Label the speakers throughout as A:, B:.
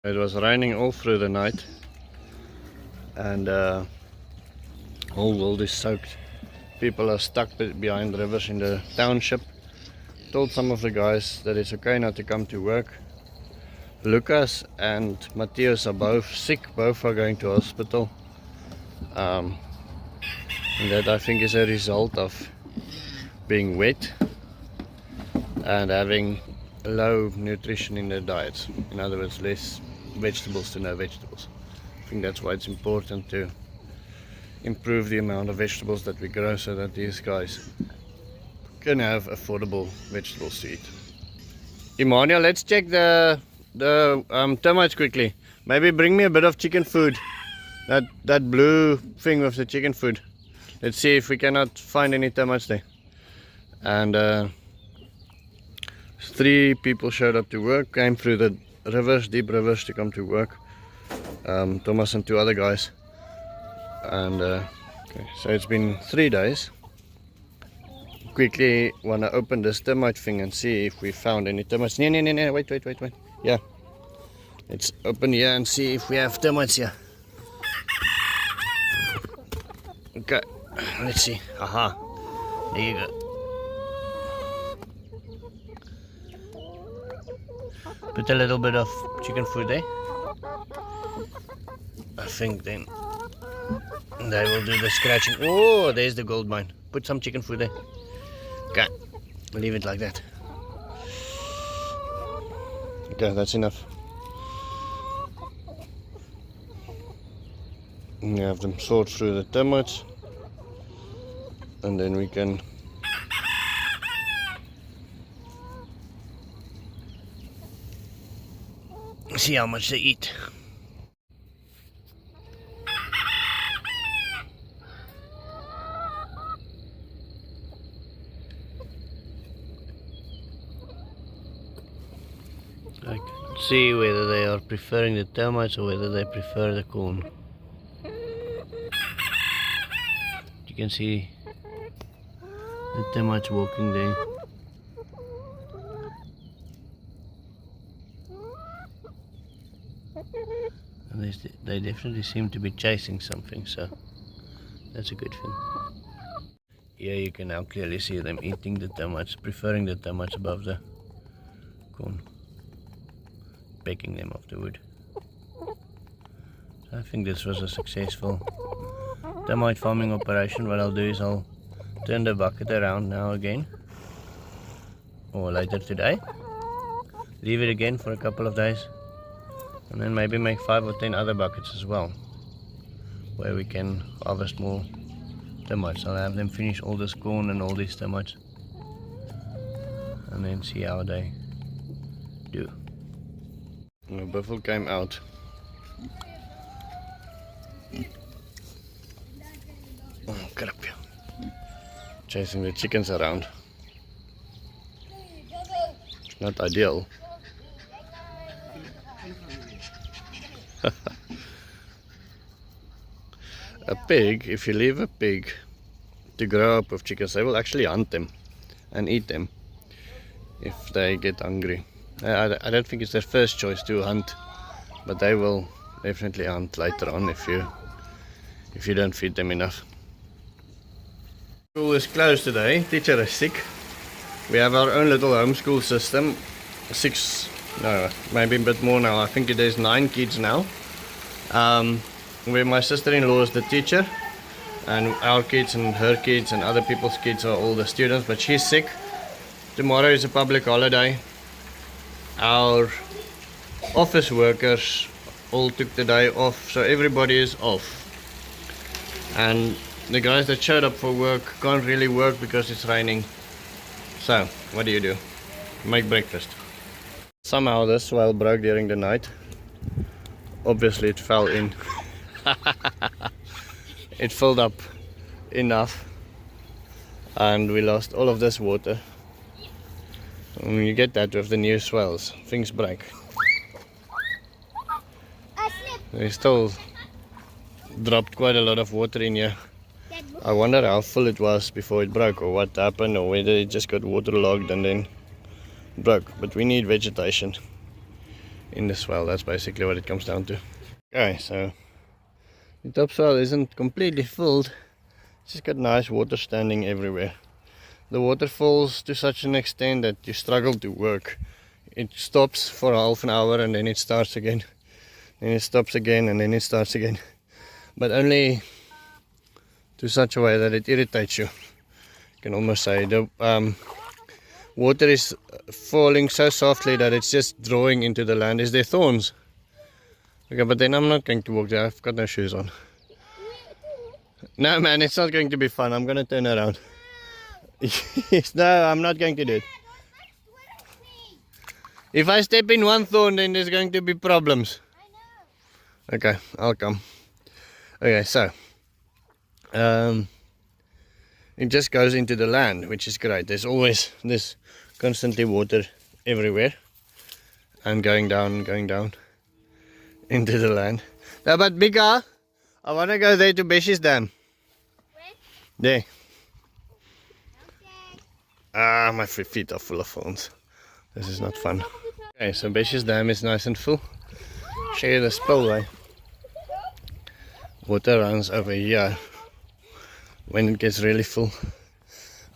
A: It was raining all through the night, and whole world is soaked. People are stuck behind rivers in the township. Told some of the guys that it's okay not to come to work. Lucas and Matthias are both sick, both are going to hospital. And that I think is a result of being wet and having low nutrition in their diets. In other words, less vegetables to no vegetables. I think that's why it's important to improve the amount of vegetables that we grow so that these guys can have affordable vegetables to eat. Emmanuel, let's check the termites quickly. Maybe bring me a bit of chicken food. That blue thing with the chicken food. Let's see if we cannot find any termites there. And 3 people showed up to work, came through the rivers, deep rivers, to come to work. Thomas and 2 other guys. And okay, so it's been 3 days. Quickly wanna open this termite thing and see if we found any termites. No, wait. Yeah. Let's open here and see if we have termites here. Okay, let's see. Aha. There you go. Put a little bit of chicken food there. I think then they will do the scratching. Oh, there's the gold mine. Put some chicken food there. Okay, leave it like that. Okay, that's enough. We have them sort through the termites, and then we can see how much they eat. I can see whether they are preferring the termites or whether they prefer the corn. You can see the termites walking there. And they definitely seem to be chasing something, so that's a good thing. Here you can now clearly see them eating the termites, preferring the termites above the corn, pecking them off the wood. So I think this was a successful termite farming operation. What I'll do is I'll turn the bucket around now again, or later today, leave it again for a couple of days, and then maybe make 5 or 10 other buckets as well, where we can harvest more termites. I'll have them finish all this corn and all these termites, and then see how they do. The buffalo came out. Oh crap, chasing the chickens around. It's not ideal. A pig, if you leave a pig to grow up with chickens, they will actually hunt them and eat them if they get hungry. I don't think it's their first choice to hunt, but they will definitely hunt later on if you don't feed them enough. School is closed today. Teacher is sick. We have our own little homeschool system. 6, no, maybe a bit more now. I think there's 9 kids now. Where my sister-in-law is the teacher, and our kids and her kids and other people's kids are all the students, but she's sick. Tomorrow is a public holiday. Our office workers all took the day off, so everybody is off. And the guys that showed up for work can't really work because it's raining. So, what do? Make breakfast. Somehow this swale broke during the night. Obviously it fell in. It filled up enough and we lost all of this water. And you get that with the new swells, things break. We still dropped quite a lot of water in here. I wonder how full it was before it broke, or what happened, or whether it just got waterlogged and then broke. But we need vegetation in the swale. That's basically what it comes down to. Okay, so the topsoil isn't completely filled. It's just got nice water standing everywhere. The water falls to such an extent that you struggle to work. It stops for half an hour and then it starts again. Then it stops again and then it starts again. But only to such a way that it irritates you. You can almost say the water is falling so softly that it's just drawing into the land. Is there thorns? Okay, but then I'm not going to walk there. I've got no shoes on. No, man, it's not going to be fun. I'm going to turn around. No, I'm not going to do it. If I step in one thorn, then there's going to be problems. Okay, I'll come. Okay, so it just goes into the land, which is great. There's constantly water everywhere and going down into the land. No, but Mika, I want to go there to Beshy's dam. Where? There. Okay. Ah, my feet are full of thorns. This is not fun. Okay, so Beshy's dam is nice and full. Share the spillway. Water runs over here when it gets really full.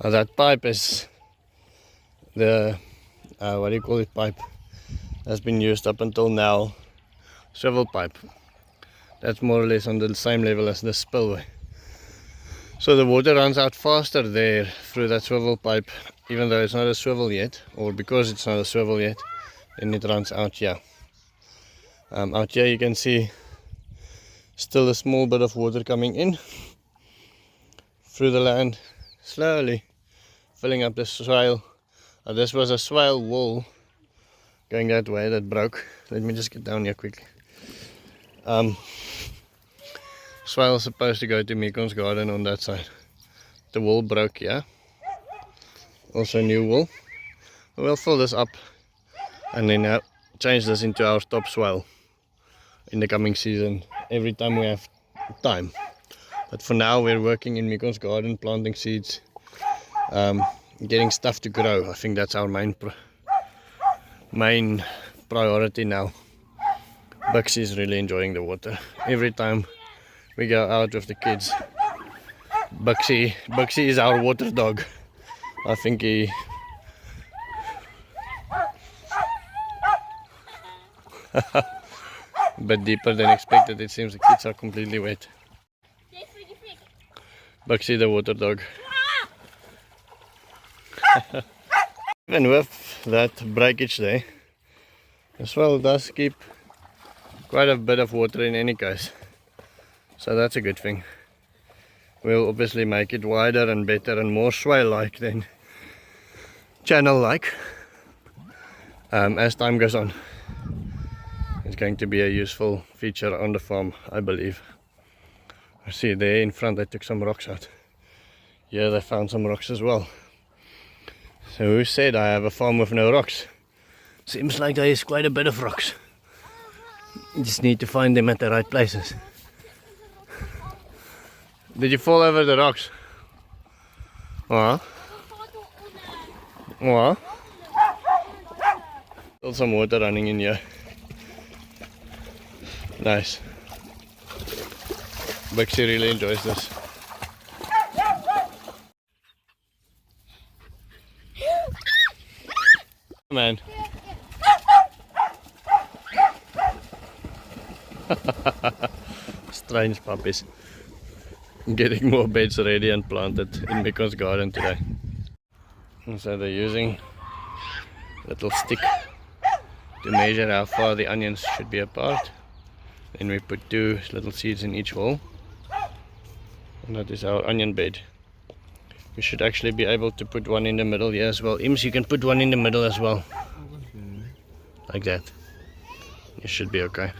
A: That pipe is the what do you call it, pipe has been used up until now. Swivel pipe. That's more or less on the same level as the spillway. So the water runs out faster there through that swivel pipe, even though it's not a swivel yet, or because it's not a swivel yet, then it runs out here. Out here you can see still a small bit of water coming in through the land, slowly filling up the swale. This was a swale wall going that way that broke. Let me just get down here quickly. Swale is supposed to go to Mekon's garden on that side. The wall broke here. Also new wall. We'll fill this up and then change this into our top swale in the coming season, every time we have time. But for now we're working in Mekon's garden, planting seeds, getting stuff to grow. I think that's our main priority now. Buxy is really enjoying the water. Every time we go out with the kids, Buxy is our water dog. I think he but deeper than expected. It seems the kids are completely wet. Buxy the water dog. Even with that breakage there, the swale does keep quite a bit of water in any case, so that's a good thing. We'll obviously make it wider and better and more swale-like than channel-like as time goes on. It's going to be a useful feature on the farm, I believe. I see there in front they took some rocks out. Yeah, they found some rocks as well. So who said I have a farm with no rocks? Seems like there is quite a bit of rocks. You just need to find them at the right places. Did you fall over the rocks? What? What? Still some water running in here. Nice. Buxy really enjoys this. Man. Strange puppies. Getting more beds ready and planted in Mekon's garden today. And so they're using a little stick to measure how far the onions should be apart. Then we put 2 little seeds in each hole. And that is our onion bed. We should actually be able to put one in the middle here as well. Ims, you can put one in the middle as well. Like that. It should be okay.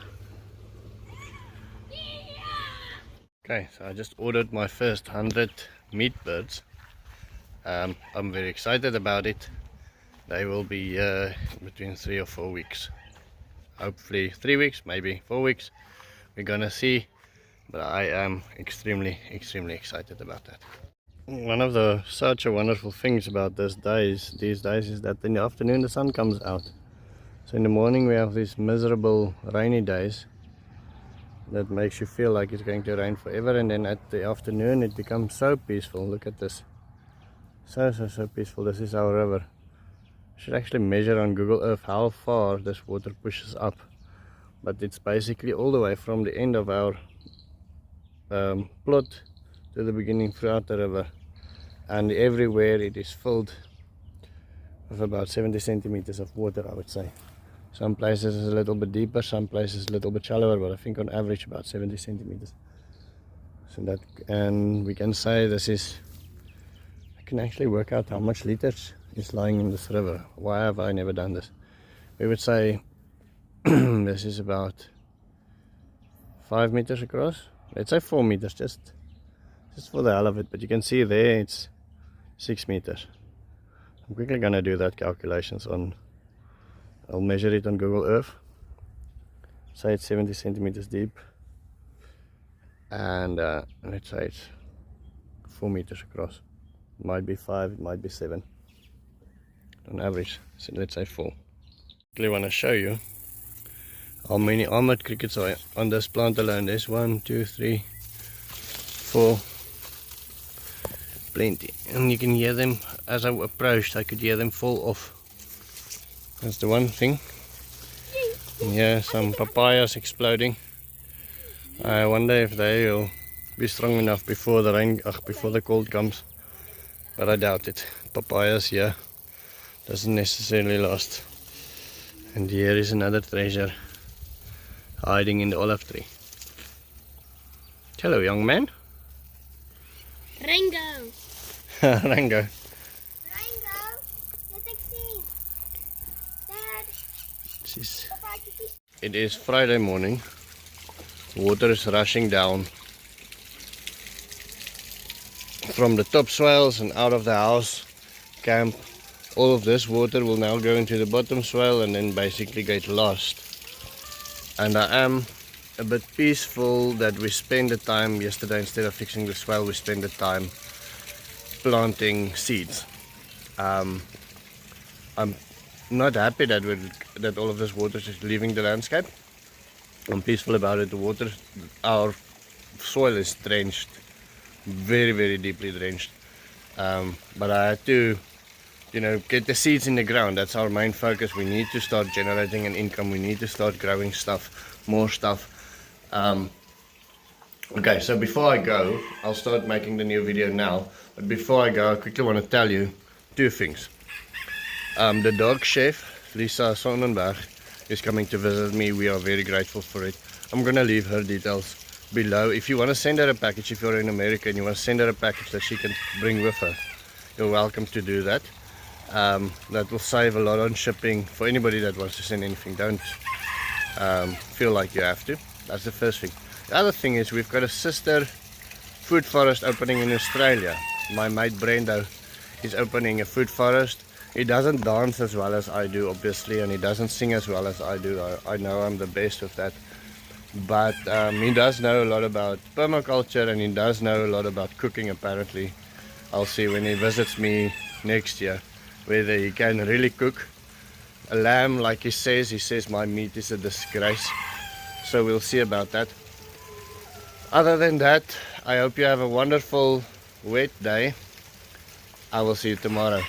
A: Okay, so I just ordered my first 100 meat birds. I'm very excited about it. They will be between 3 or 4 weeks. Hopefully 3 weeks, maybe 4 weeks. We're gonna see. But I am extremely excited about that. One of the such a wonderful things about these days is that in the afternoon the sun comes out. So in the morning we have these miserable rainy days that makes you feel like it's going to rain forever, and then at the afternoon it becomes so peaceful. Look at this. So peaceful. This is our river. I should actually measure on Google Earth how far this water pushes up, but it's basically all the way from the end of our plot to the beginning throughout the river, and everywhere it is filled with about 70 centimeters of water, I would say. Some places is a little bit deeper, some places a little bit shallower, but I think on average about 70 centimeters. So that, and we can say this is, I can actually work out how much liters is lying in this river. Why have I never done this? We would say this is about 5 meters across. Let's say 4 meters, just for the hell of it. But you can see there it's 6 meters. I'm quickly gonna do that calculations on. I'll measure it on Google Earth. Say it's 70 centimeters deep, and let's say it's 4 meters across. It might be 5, it might be 7 on average. So let's say 4. I want to show you how many armored crickets are on this plant alone. There's 1, 2, 3, 4, plenty, and you can hear them as I approached. I could hear them fall off. That's the one thing. Yeah, some papayas exploding. I wonder if they will be strong enough before the rain, before the cold comes. But I doubt it. Papayas here doesn't necessarily last. And here is another treasure hiding in the olive tree. Hello, young man.
B: Rango.
A: Rango. It is Friday morning. Water is rushing down from the top swales and out of the house camp. All of this water will now go into the bottom swale and then basically get lost. And I am a bit peaceful that we spend the time yesterday, instead of fixing the swale, we spend the time planting seeds. I'm not happy that all of this water is leaving the landscape. I'm peaceful about it. The water, our soil is drenched, very deeply drenched. But I had to, get the seeds in the ground. That's our main focus. We need to start generating an income. We need to start growing stuff, more stuff. Okay, so before I go, I'll start making the new video now. But before I go, I quickly want to tell you 2 things. The dog chef, Lissa Sonnenberg, is coming to visit me. We are very grateful for it. I'm going to leave her details below. If you want to send her a package, if you're in America and you want to send her a package that she can bring with her, you're welcome to do that. That will save a lot on shipping for anybody that wants to send anything. Don't feel like you have to. That's the first thing. The other thing is we've got a sister food forest opening in Australia. My mate Brendo is opening a food forest. He doesn't dance as well as I do, obviously, and he doesn't sing as well as I do. I know I'm the best with that. But he does know a lot about permaculture, and he does know a lot about cooking, apparently. I'll see when he visits me next year whether he can really cook a lamb like he says my meat is a disgrace. So we'll see about that. Other than that, I hope you have a wonderful wet day. I will see you tomorrow.